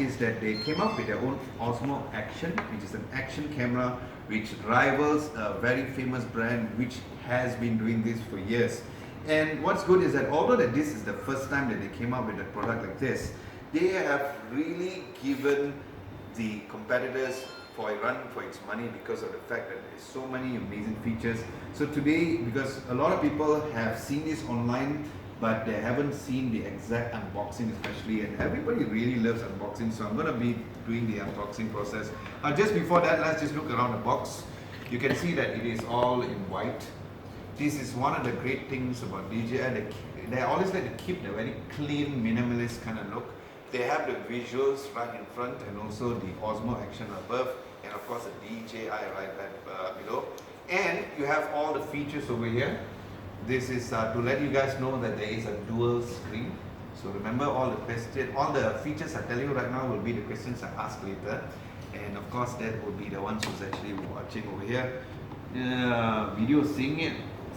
is that they came up with their own Osmo Action, which is an action camera which rivals a very famous brand which has been doing this for years. And what's good is that although that this is the first time that they came up with a product like this, they have really given the competitors for a run for its money because of the fact that there's so many amazing features. So today, because a lot of people have seen this online, but they haven't seen the exact unboxing especially, and everybody really loves unboxing, so I'm going to be doing the unboxing process. Just before that, let's just look around the box. You can see that it is all in white. This is one of the great things about DJI. They always like to keep the very clean, minimalist kind of look. They have the visuals right in front and also the Osmo Action above, and of course the DJI right below. And you have all the features over here. This is to let you guys know that there is a dual screen. So remember, all the features I tell you right now will be the questions I ask later. And of course that will be the ones who's actually watching over here. Video seeing it,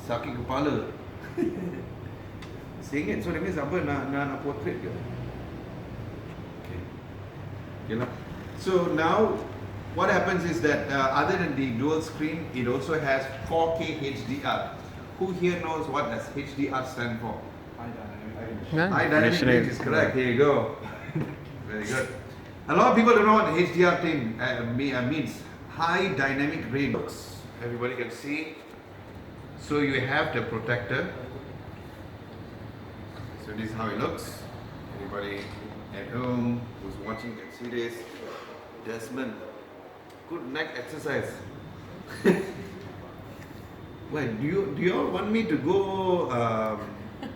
sakit kepala. Seeing it, so that means apa nak portrait ke? Okay. So now what happens is that other than the dual screen, it also has 4K HDR. Who here knows what does HDR stand for? High dynamic range is correct. Here you go. Very good. A lot of people don't know what the HDR thing means. High dynamic range. Everybody can see. So you have the protector. So this is how it looks. Everybody at home who's watching can see this. Desmond, good neck exercise. Like, do you all want me to go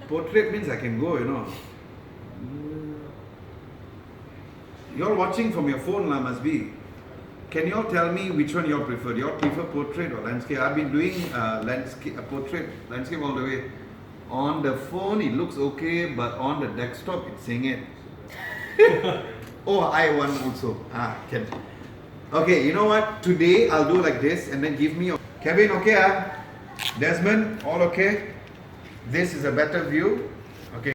portrait? Means I can go, you know. You're watching from your phone, must be. Can you all tell me which one you all prefer? Do you all prefer portrait or landscape? I've been doing portrait, landscape all the way. On the phone it looks okay, but on the desktop it's saying it. Oh, I want also. Can. Okay, you know what? Today I'll do like this and then give me your... Kevin, okay? Desmond, all okay? This is a better view. Okay.